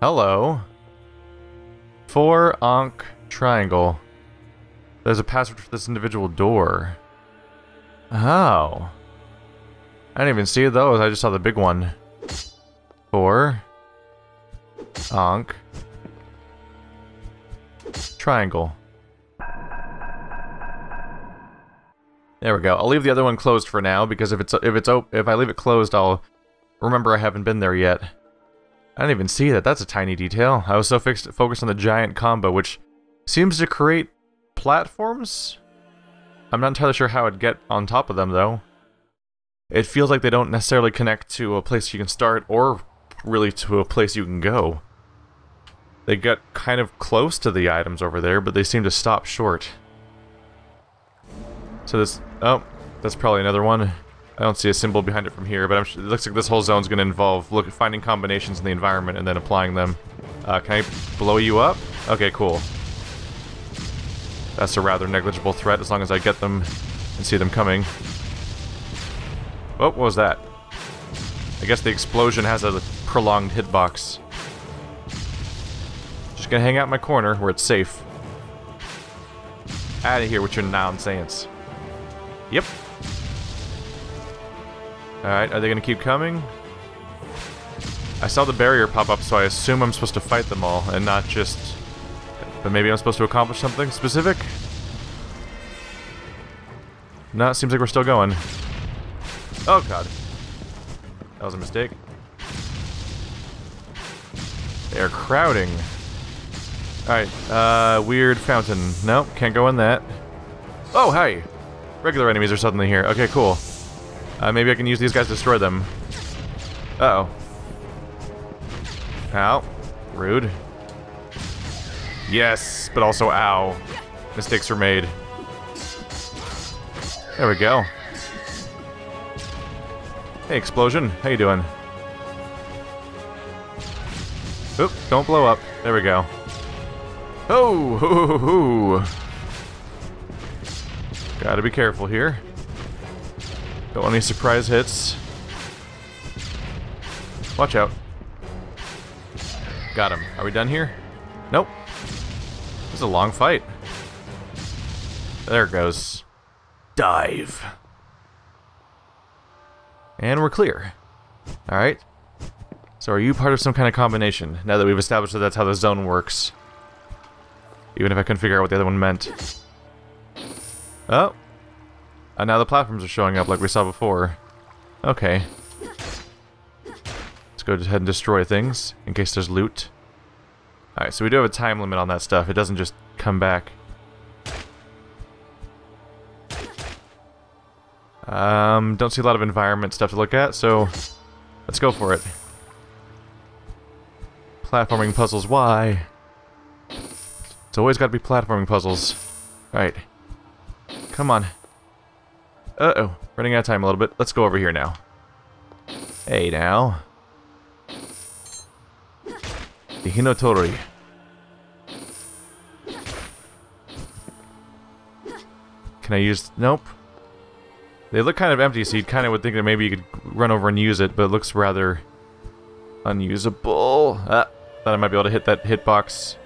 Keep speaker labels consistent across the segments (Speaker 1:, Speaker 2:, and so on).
Speaker 1: Hello. 4 Ankh triangle. There's a password for this individual door. Oh. I didn't even see those, I just saw the big one. 4 Ankh triangle. There we go. I'll leave the other one closed for now because if I leave it closed, I'll remember I haven't been there yet. I didn't even see that. That's a tiny detail. I was so focused on the giant combo, which seems to create platforms? I'm not entirely sure how I'd get on top of them, though. It feels like they don't necessarily connect to a place you can start, or really to a place you can go. They get kind of close to the items over there, but they seem to stop short. So this... oh, that's probably another one. I don't see a symbol behind it from here, but it looks like this whole zone's going to involve finding combinations in the environment and then applying them. Can I blow you up? Okay, cool. That's a rather negligible threat as long as I get them and see them coming. Oh, what was that? I guess the explosion has a prolonged hitbox. Just gonna hang out in my corner where it's safe. Out of here with your nonsense. Yep. Alright, are they gonna keep coming? I saw the barrier pop up, so I assume I'm supposed to fight them all, and not just... but maybe I'm supposed to accomplish something specific? No, it seems like we're still going. Oh god. That was a mistake. They're crowding. Alright, weird fountain. Nope, can't go in that. Oh, hi! Regular enemies are suddenly here. Okay, cool. Maybe I can use these guys to destroy them. Uh-oh. Ow. Rude. Yes, but also ow. Mistakes were made. There we go. Hey, explosion. How you doing? Oop, don't blow up. There we go. Oh, hoo, hoo, hoo. Gotta be careful here. Don't want any surprise hits. Watch out. Got him. Are we done here? Nope. This is a long fight. There it goes. Dive. And we're clear. Alright. So are you part of some kind of combination, now that we've established that that's how the zone works? Even if I couldn't figure out what the other one meant. Oh. And now the platforms are showing up like we saw before. Okay. Let's go ahead and destroy things, in case there's loot. Alright, so we do have a time limit on that stuff. It doesn't just come back. Don't see a lot of environment stuff to look at, so let's go for it. Platforming puzzles, why? It's always gotta be platforming puzzles. Alright. Come on. Uh-oh. Running out of time a little bit. Let's go over here now. Hey, now. The Hinotori. Can I use... nope. They look kind of empty, so you kind of would think that maybe you could run over and use it, but it looks rather unusable. Thought I might be able to hit that hitbox.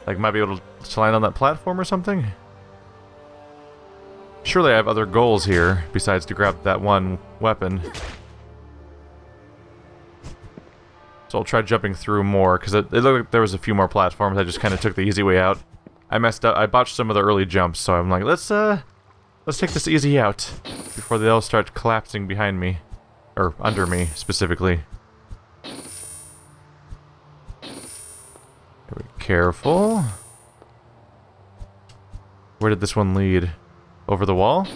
Speaker 1: Like, might be able to land on that platform or something? Surely I have other goals here, besides to grab that one weapon. So I'll try jumping through more, because it looked like there was a few more platforms. I just kind of took the easy way out. I messed up. I botched some of the early jumps, so I'm like, let's take this easy out before they all start collapsing behind me. Or under me, specifically. Be careful. Where did this one lead? Over the wall?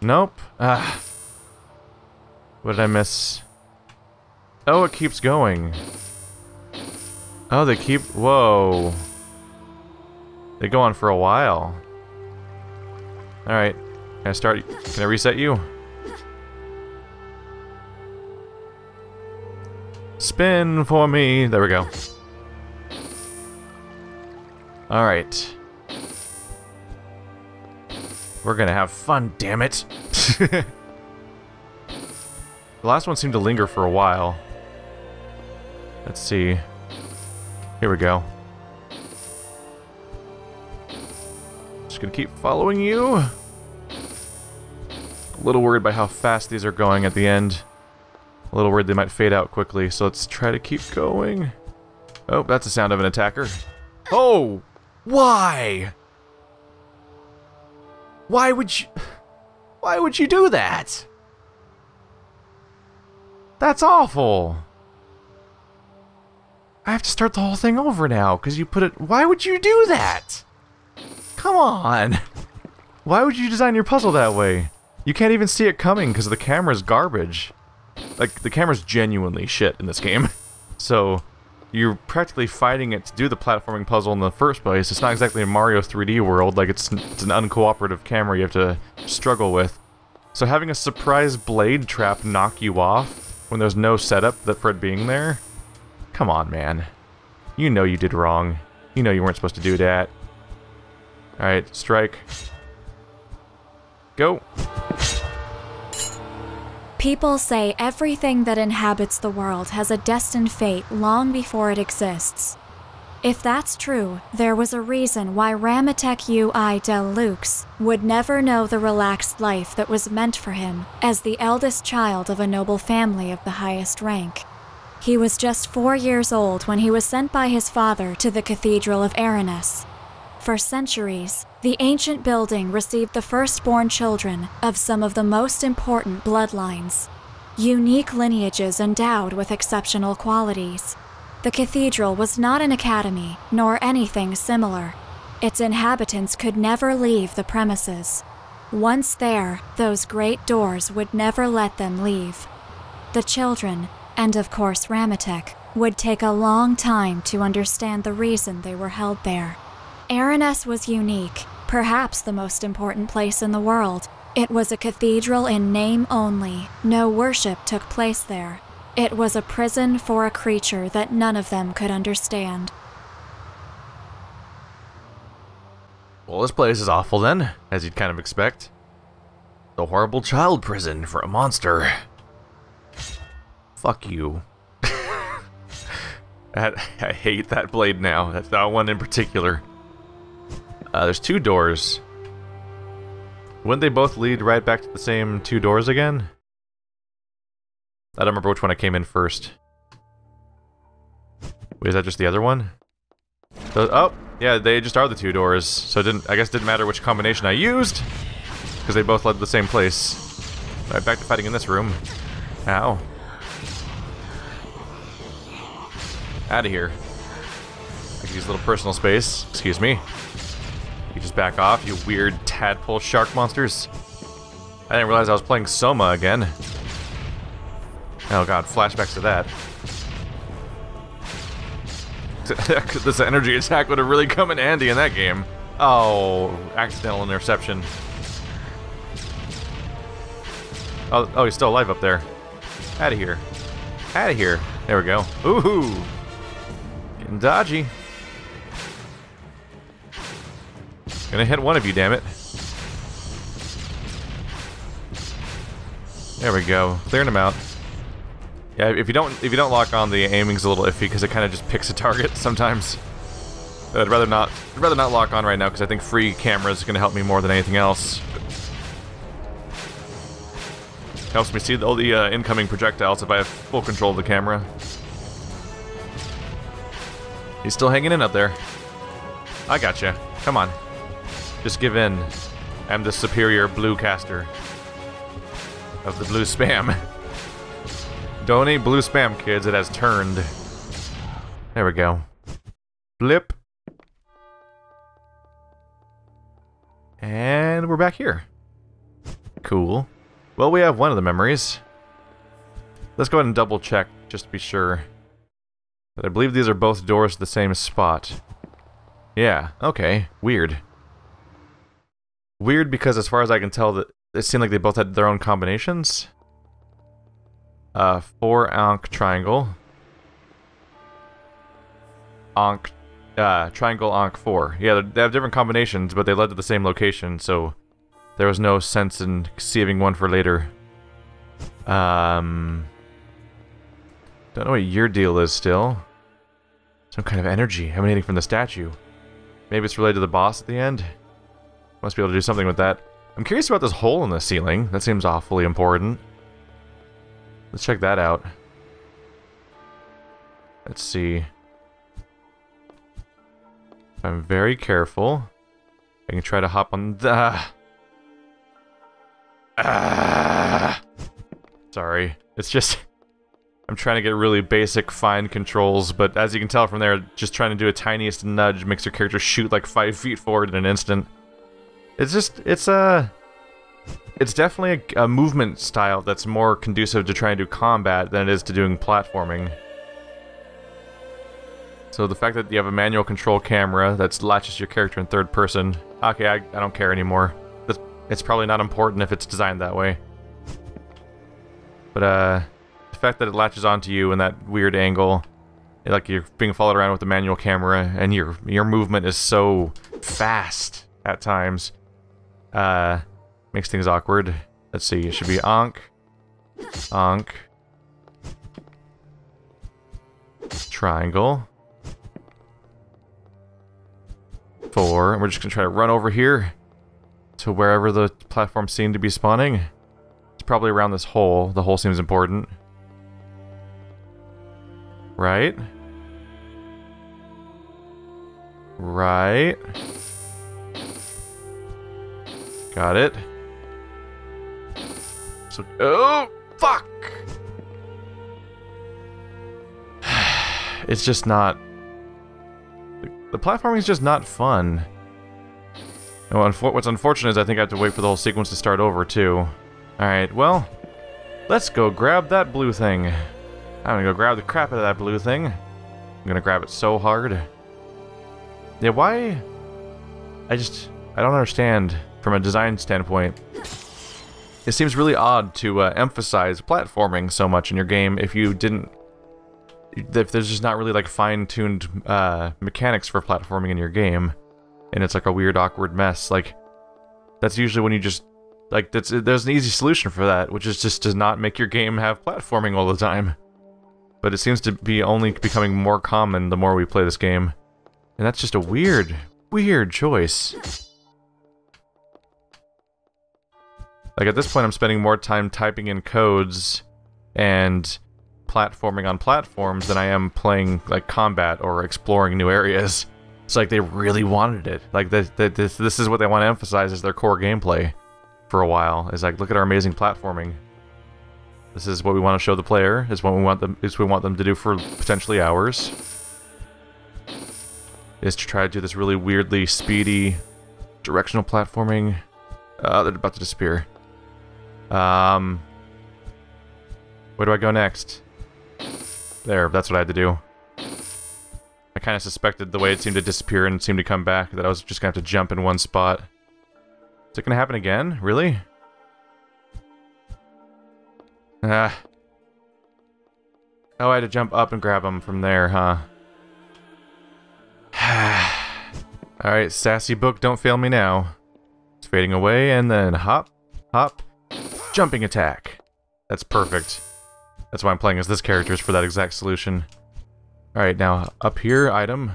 Speaker 1: Nope. Ah. What did I miss? Oh, it keeps going. Oh, they keep... whoa. They go on for a while. Alright. Can I start... can I reset you? Spin for me. There we go. Alright. We're gonna have fun, damn it! The last one seemed to linger for a while. Let's see. Here we go. Just gonna keep following you. A little worried by how fast these are going at the end. A little worried they might fade out quickly, so let's try to keep going. Oh, that's the sound of an attacker. Oh! Why? Why would you do that? That's awful. I have to start the whole thing over now, because you put it... Why would you do that? Come on. Why would you design your puzzle that way? You can't even see it coming, because the camera's garbage. Like, the camera's genuinely shit in this game. So, you're practically fighting it to do the platforming puzzle in the first place. It's not exactly a Mario 3D world, like it's an uncooperative camera you have to struggle with. So having a surprise blade trap knock you off when there's no setup for it being there? Come on, man. You know you did wrong. You know you weren't supposed to do that. Alright, strike. Go!
Speaker 2: People say everything that inhabits the world has a destined fate long before it exists. If that's true, there was a reason why Ramatek UI Del Lux would never know the relaxed life that was meant for him as the eldest child of a noble family of the highest rank. He was just 4 years old when he was sent by his father to the Cathedral of Erinus. For centuries, the ancient building received the firstborn children of some of the most important bloodlines, unique lineages endowed with exceptional qualities. The cathedral was not an academy, nor anything similar. Its inhabitants could never leave the premises. Once there, those great doors would never let them leave. The children, and of course Ramatek, would take a long time to understand the reason they were held there. Erinus was unique, perhaps the most important place in the world. It was a cathedral in name only. No worship took place there. It was a prison for a creature that none of them could understand.
Speaker 1: Well, this place is awful then, as you'd kind of expect. The horrible child prison for a monster. Fuck you. I hate that blade now. That's not one in particular. There's 2 doors. Wouldn't they both lead right back to the same 2 doors again? I don't remember which one I came in first. Wait, is that just the other one? Oh, yeah, they just are the 2 doors. So I guess it didn't matter which combination I used, because they both led to the same place. Alright, back to fighting in this room. Ow. Out of here. I could use a little personal space. Excuse me. You just back off, you weird tadpole shark monsters. I didn't realize I was playing Soma again. Oh god, flashbacks to that. This energy attack would have really come in handy in that game. Oh, accidental interception. Oh, he's still alive up there. Out of here. Out of here. There we go. Ooh. Getting dodgy. Gonna hit one of you, damn it. There we go. Clearing them out. Yeah, if you don't lock on, the aiming's a little iffy because it kind of just picks a target sometimes. But I'd rather not lock on right now because I think free camera is gonna help me more than anything else. Helps me see all the incoming projectiles if I have full control of the camera. He's still hanging in up there. I gotcha. Come on. Just give in. I'm the superior blue caster of the blue spam. Donate blue spam, kids. It has turned. There we go. Flip. And we're back here. Cool. Well, we have one of the memories. Let's go ahead and double check, just to be sure. But I believe these are both doors to the same spot. Yeah, okay. Weird. Weird because as far as I can tell, that it seemed like they both had their own combinations. 4 Ankh triangle. Ankh, triangle Ankh 4. Yeah, they have different combinations, but they led to the same location, so there was no sense in saving one for later. Don't know what your deal is still. Some kind of energy emanating from the statue. Maybe it's related to the boss at the end? Must be able to do something with that. I'm curious about this hole in the ceiling. That seems awfully important. Let's check that out. Let's see. If I'm very careful, I can try to hop on the... Sorry. It's just... I'm trying to get really basic, fine controls, but as you can tell from there, just trying to do a tiniest nudge makes your character shoot like 5 feet forward in an instant. It's just... It's definitely a movement style that's more conducive to trying to do combat than it is to doing platforming. So the fact that you have a manual control camera that latches your character in third person, okay, I don't care anymore. It's probably not important if it's designed that way. But the fact that it latches onto you in that weird angle, like you're being followed around with a manual camera, and your movement is so fast at times, makes things awkward. Let's see, it should be Ankh, Ankh, triangle, 4, and we're just gonna try to run over here to wherever the platforms seem to be spawning. It's probably around this hole. The hole seems important. Right? Right. Got it. So, oh, fuck! It's just not... The platforming is just not fun. And what's unfortunate is I think I have to wait for the whole sequence to start over, too. Alright, well, let's go grab that blue thing. I'm gonna go grab the crap out of that blue thing. I'm gonna grab it so hard. Yeah, why? I don't understand from a design standpoint. It seems really odd to emphasize platforming so much in your game if you didn't... If there's just not really like fine-tuned mechanics for platforming in your game, and it's like a weird, awkward mess. Like, that's usually when you just... Like, there's an easy solution for that, which is just to not make your game have platforming all the time. But it seems to be only becoming more common the more we play this game. And that's just a weird, weird choice. Like, at this point I'm spending more time typing in codes and platforming on platforms than I am playing, like, combat or exploring new areas. It's like they really wanted it. Like, this is what they want to emphasize as their core gameplay for a while. Is like, look at our amazing platforming. This is what we want to show the player. Is what we want them to do for potentially hours. Is to try to do this really weirdly speedy directional platforming. They're about to disappear. Where do I go next? There, that's what I had to do. I kind of suspected the way it seemed to disappear and seemed to come back that I was just gonna have to jump in one spot. Is it gonna happen again? Really? Oh, I had to jump up and grab them from there, huh? Alright, sassy book, don't fail me now. It's fading away, and then hop, hop, jumping attack. That's perfect. That's why I'm playing as this character, is for that exact solution. Alright, now, up here, item.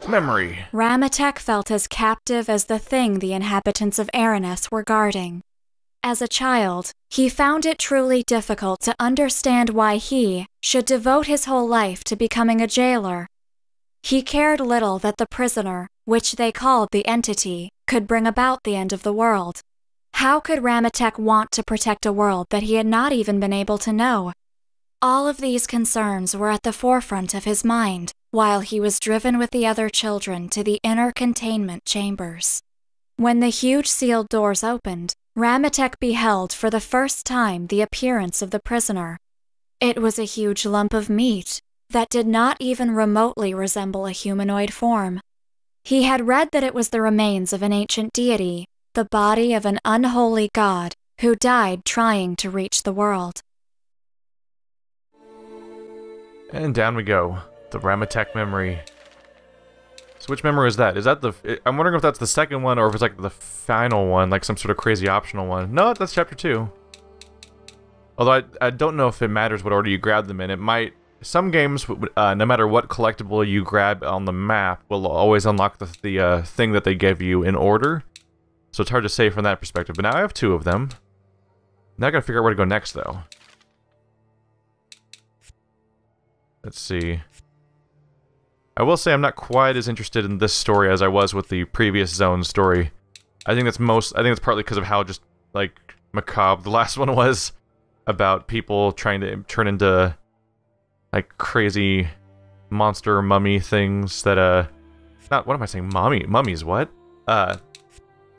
Speaker 1: Memory.
Speaker 2: Ramatek felt as captive as the thing the inhabitants of Aranis were guarding. As a child, he found it truly difficult to understand why he should devote his whole life to becoming a jailer. He cared little that the prisoner, which they called the entity, could bring about the end of the world. How could Ramatek want to protect a world that he had not even been able to know? All of these concerns were at the forefront of his mind, while he was driven with the other children to the inner containment chambers. When the huge sealed doors opened, Ramatek beheld for the first time the appearance of the prisoner. It was a huge lump of meat that did not even remotely resemble a humanoid form. He had read that it was the remains of an ancient deity, the body of an unholy god who died trying to reach the world.
Speaker 1: And down we go. The Ramatek memory. So which memory is that? Is that the... I'm wondering if that's the second one or if it's like the final one, like some sort of crazy optional one. No, that's chapter 2. Although I don't know if it matters what order you grab them in. It might... Some games, no matter what collectible you grab on the map, will always unlock the thing that they give you in order. So it's hard to say from that perspective. But now I have 2 of them. Now I gotta figure out where to go next, though. Let's see. I will say I'm not quite as interested in this story as I was with the previous zone story. I think that's partly because of how just, like, macabre the last one was. About people trying to turn into... like, crazy monster mummy things that, what am I saying? Mummies, what? The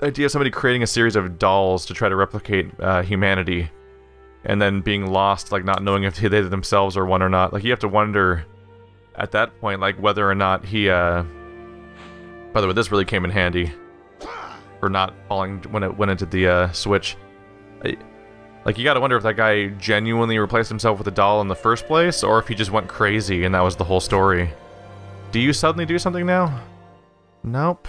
Speaker 1: idea of somebody creating a series of dolls to try to replicate, humanity. And then being lost, like, not knowing if they themselves are one or not. Like, you have to wonder, at that point, like, whether or not he, By the way, this really came in handy. For not falling when it went into the, switch. Like, you gotta wonder if that guy genuinely replaced himself with a doll in the first place, or if he just went crazy and that was the whole story. Do you suddenly do something now? Nope.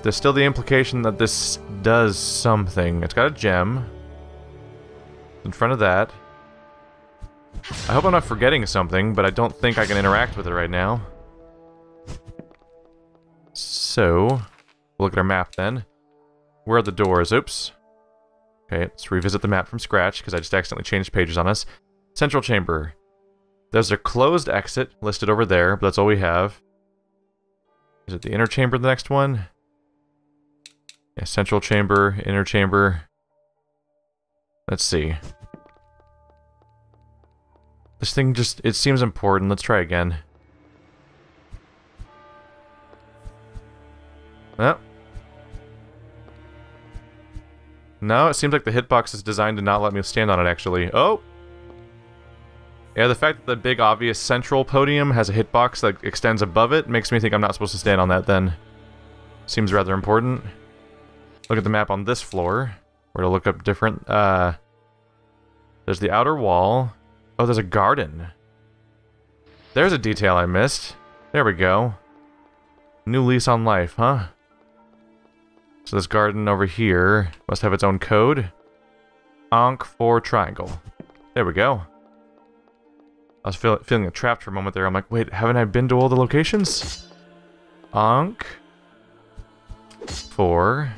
Speaker 1: There's still the implication that this does something. It's got a gem. In front of that. I hope I'm not forgetting something, but I don't think I can interact with it right now. So, we'll look at our map then. Where are the doors? Oops. Okay, let's revisit the map from scratch, because I just accidentally changed pages on us. Central chamber. There's a closed exit listed over there, but that's all we have. Is it the inner chamber, the next one? Yeah, central chamber, inner chamber. Let's see. This thing just, it seems important. Let's try again. Oh. No, it seems like the hitbox is designed to not let me stand on it, actually. Oh! Yeah, the fact that the big, obvious central podium has a hitbox that extends above it makes me think I'm not supposed to stand on that, then. Seems rather important. Look at the map on this floor. Where to look up different, There's the outer wall. Oh, there's a garden. There's a detail I missed. There we go. New lease on life, huh? So this garden over here must have its own code. Ankh 4 triangle. There we go. I was feeling trapped for a moment there. I'm like, wait, haven't I been to all the locations? Ankh 4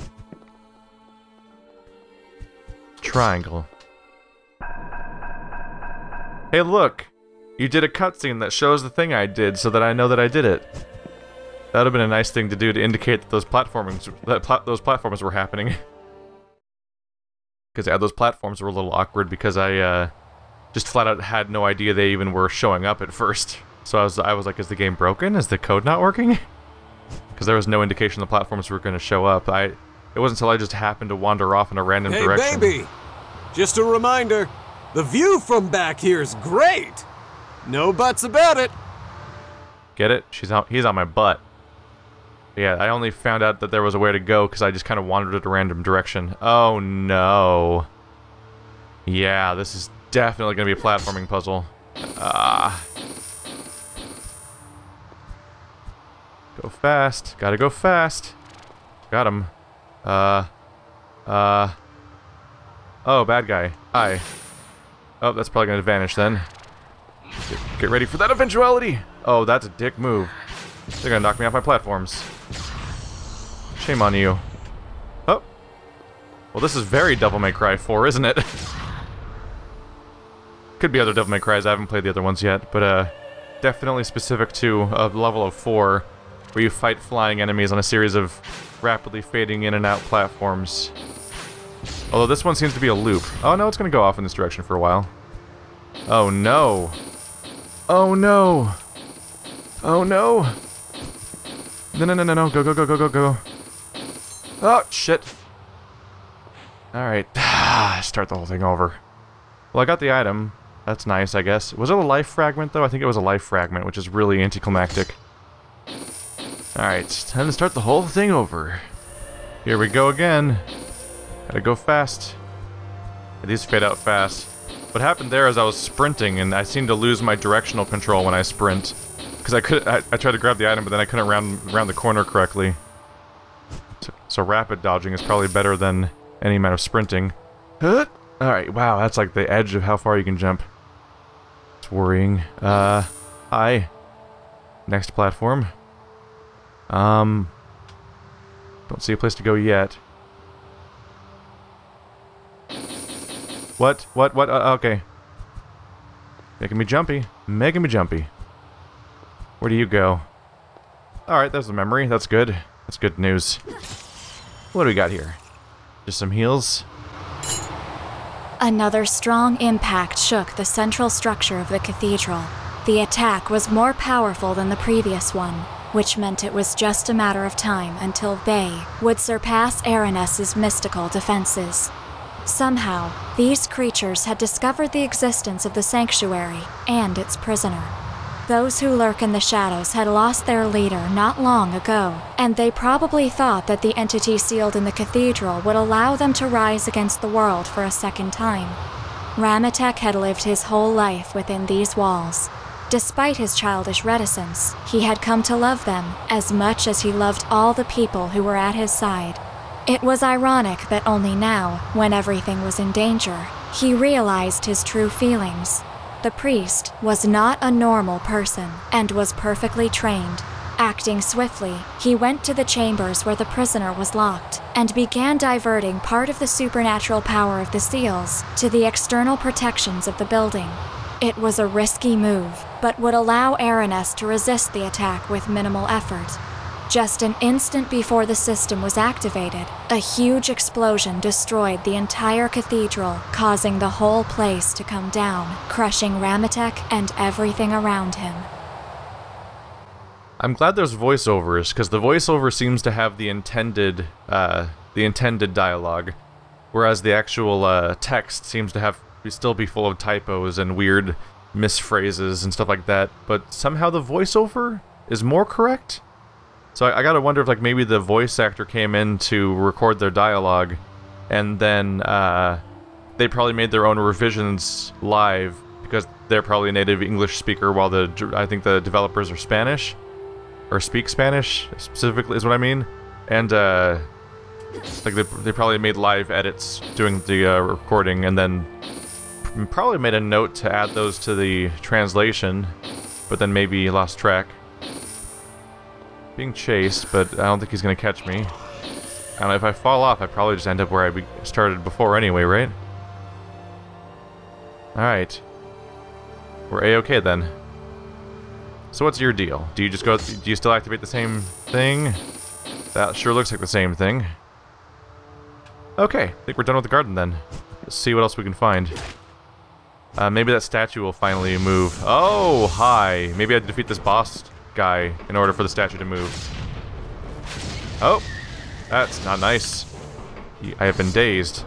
Speaker 1: triangle. Hey, look! You did a cutscene that shows the thing I did so that I know that I did it. That would have been a nice thing to do to indicate that those platforms were happening. Because yeah, those platforms were a little awkward because I just flat out had no idea they even were showing up at first. So I was like, is the game broken? Is the code not working? Because there was no indication the platforms were going to show up. It wasn't until I just happened to wander off in a random direction.
Speaker 3: Hey, baby! Just a reminder, the view from back here is great! No buts about it!
Speaker 1: Get it? He's on my butt. Yeah, I only found out that there was a way to go because I just kind of wandered in a random direction. Oh no. Yeah, this is definitely going to be a platforming puzzle. Go fast. Gotta go fast. Got him. Oh, bad guy. Hi. Oh, that's probably gonna vanish then. Get ready for that eventuality! Oh, that's a dick move. They're gonna knock me off my platforms. Shame on you. Oh. Well, this is very Devil May Cry 4, isn't it? Could be other Devil May Cries, I haven't played the other ones yet, but definitely specific to a level of 4, where you fight flying enemies on a series of rapidly fading in and out platforms. Although this one seems to be a loop. Oh no, it's gonna go off in this direction for a while. Oh no. Oh no. Oh no. No, no, no, no, no. Go, go, go, go, go, go. Oh, shit. Alright. Start the whole thing over. Well, I got the item. That's nice, I guess. Was it a life fragment, though? I think it was a life fragment, which is really anticlimactic. Alright, time to start the whole thing over. Here we go again. Gotta go fast. These fade out fast. What happened there is I was sprinting, and I seemed to lose my directional control when I sprint. Because I tried to grab the item, but then I couldn't round the corner correctly. So rapid dodging is probably better than any amount of sprinting. Alright, wow, that's like the edge of how far you can jump. It's worrying. Hi. Next platform. Don't see a place to go yet. What? Okay. Making me jumpy. Making me jumpy. Where do you go? Alright, there's the memory. That's good. That's good news. What do we got here? Just some heals.
Speaker 2: Another strong impact shook the central structure of the cathedral. The attack was more powerful than the previous one, which meant it was just a matter of time until they would surpass Aranes's mystical defenses. Somehow, these creatures had discovered the existence of the sanctuary and its prisoner. Those who lurk in the shadows had lost their leader not long ago, and they probably thought that the entity sealed in the cathedral would allow them to rise against the world for a second time. Ramatek had lived his whole life within these walls. Despite his childish reticence, he had come to love them as much as he loved all the people who were at his side. It was ironic that only now, when everything was in danger, he realized his true feelings. The priest was not a normal person and was perfectly trained. Acting swiftly, he went to the chambers where the prisoner was locked and began diverting part of the supernatural power of the seals to the external protections of the building. It was a risky move, but would allow Aranes to resist the attack with minimal effort. Just an instant before the system was activated, a huge explosion destroyed the entire cathedral, causing the whole place to come down, crushing Ramatek and everything around him.
Speaker 1: I'm glad there's voiceovers, because the voiceover seems to have the intended dialogue, whereas the actual text seems to still be full of typos and weird misphrases and stuff like that, but somehow the voiceover is more correct? So I gotta wonder if like maybe the voice actor came in to record their dialogue, and then they probably made their own revisions live because they're probably a native English speaker, while I think the developers are Spanish, or speak Spanish specifically is what I mean, and like they probably made live edits doing the recording, and then probably made a note to add those to the translation, but then maybe lost track. Being chased, but I don't think he's gonna catch me. I don't know, if I fall off, I probably just end up where I started before anyway, right? Alright. We're A-okay then. So what's your deal? Do you still activate the same thing? That sure looks like the same thing. Okay, I think we're done with the garden then. Let's see what else we can find. Maybe that statue will finally move. Oh, hi! Maybe I had to defeat this boss guy in order for the statue to move. Oh, that's not nice. I have been dazed.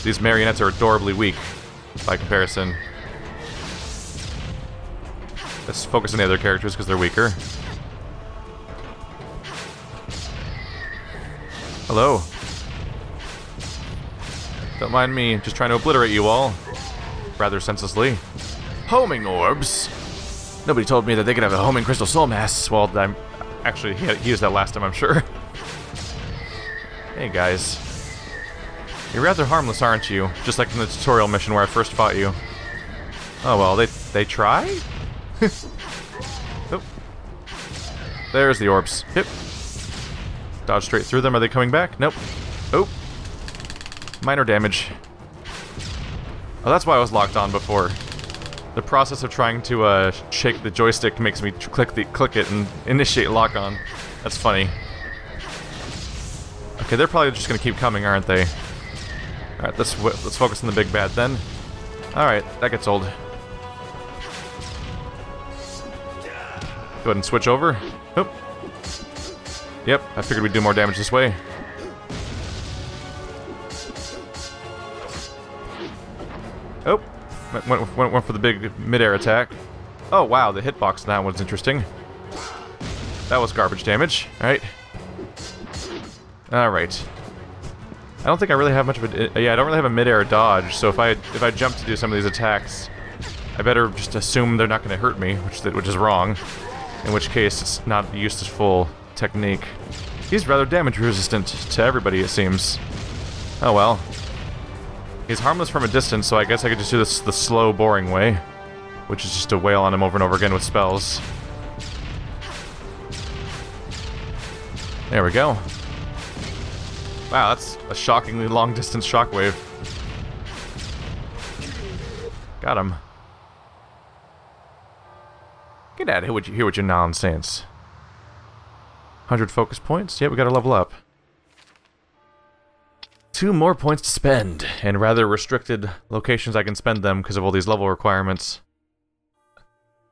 Speaker 1: These marionettes are adorably weak by comparison. Let's focus on the other characters because they're weaker. Hello. Don't mind me, just trying to obliterate you all. Rather senselessly. Homing orbs? Nobody told me that they could have a homing crystal soul mass. Well, actually, he used that last time, I'm sure. Hey, guys. You're rather harmless, aren't you? Just like in the tutorial mission where I first fought you. Oh, well, they try? Oh. There's the orbs. Hip. Dodge straight through them. Are they coming back? Nope. Oh. Minor damage. Oh, that's why I was locked on before. The process of trying to shake the joystick makes me click it and initiate lock-on. That's funny. Okay, they're probably just gonna keep coming, aren't they? All right, let's focus on the big bad then. All right, that gets old. Go ahead and switch over. Oop. Yep, I figured we'd do more damage this way. Oh. Went for the big mid-air attack. Oh wow, the hitbox on that one's interesting. That was garbage damage. Alright. Alright. I don't think I really have much of a... yeah, I don't really have a mid-air dodge, so if I jump to do some of these attacks, I better just assume they're not going to hurt me, which is wrong. In which case, it's not a useful technique. He's rather damage resistant to everybody, it seems. Oh well. He's harmless from a distance, so I guess I could just do this the slow, boring way. Which is just to wail on him over and over again with spells. There we go. Wow, that's a shockingly long-distance shockwave. Got him. Get out of here with your nonsense. 100 focus points? Yeah, we gotta level up. 2 more points to spend, and rather restricted locations I can spend them because of all these level requirements.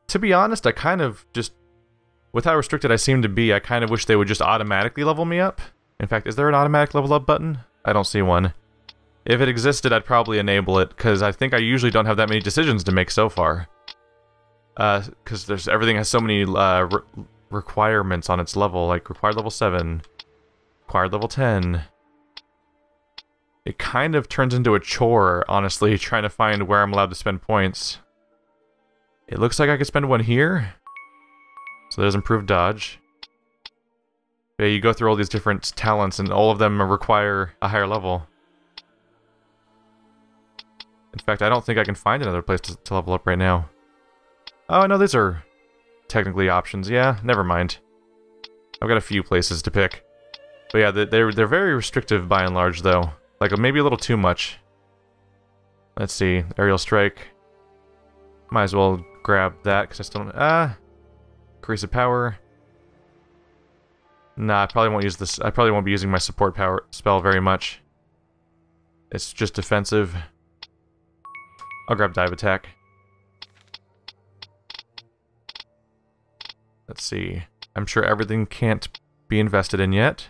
Speaker 1: To be honest, I kind of just... With how restricted I seem to be, I kind of wish they would just automatically level me up. In fact, is there an automatic level up button? I don't see one. If it existed, I'd probably enable it, because I think I usually don't have that many decisions to make so far. Because everything has so many requirements on its level, like required level 7, required level 10. It kind of turns into a chore, honestly, trying to find where I'm allowed to spend points. It looks like I could spend one here. So there's improved dodge. Yeah, you go through all these different talents, and all of them require a higher level. In fact, I don't think I can find another place to level up right now. Oh, no, these are technically options. Yeah, never mind. I've got a few places to pick. But yeah, they're very restrictive by and large, though. Like, maybe a little too much. Let's see. Aerial strike. Might as well grab that, because I still don't... Increase of power. Nah, I probably won't use this. I probably won't be using my support power spell very much. It's just defensive. I'll grab dive attack. Let's see. I'm sure everything can't be invested in yet.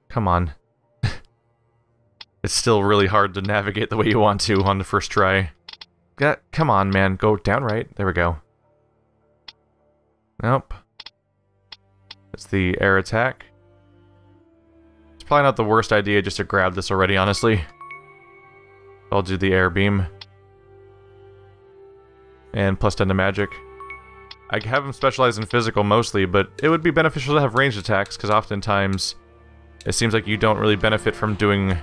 Speaker 1: Come on. It's still really hard to navigate the way you want to on the first try. Come on, man. Go down right. There we go. Nope. It's the air attack. It's probably not the worst idea just to grab this already, honestly. I'll do the air beam. And plus 10 to magic. I have him specialized in physical mostly, but it would be beneficial to have ranged attacks, because oftentimes it seems like you don't really benefit from doing...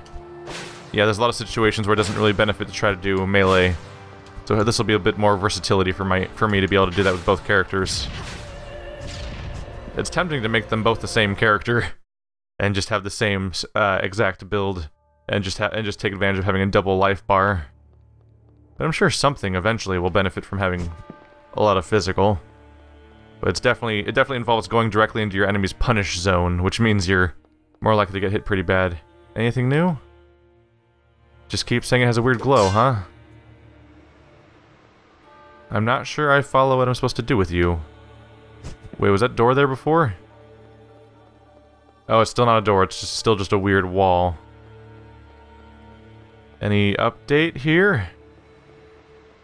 Speaker 1: Yeah, there's a lot of situations where it doesn't really benefit to try to do melee. So this will be a bit more versatility for me to be able to do that with both characters. It's tempting to make them both the same character, and just have the same exact build, and just take advantage of having a double life bar. But I'm sure something eventually will benefit from having a lot of physical. But it definitely involves going directly into your enemy's punish zone, which means you're more likely to get hit pretty bad. Anything new? Just keep saying it has a weird glow, huh? I'm not sure I follow what I'm supposed to do with you. Wait, was that door there before? Oh, it's still not a door, it's still just a weird wall. Any update here?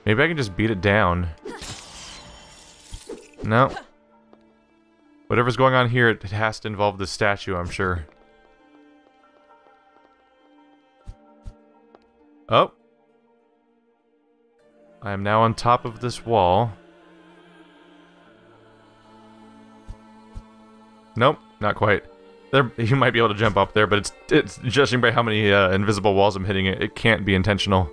Speaker 1: Maybe I can just beat it down. No. Whatever's going on here, it has to involve this statue, I'm sure. Oh. I am now on top of this wall. Nope, not quite. There, you might be able to jump up there, but it's judging by how many invisible walls I'm hitting, it can't be intentional.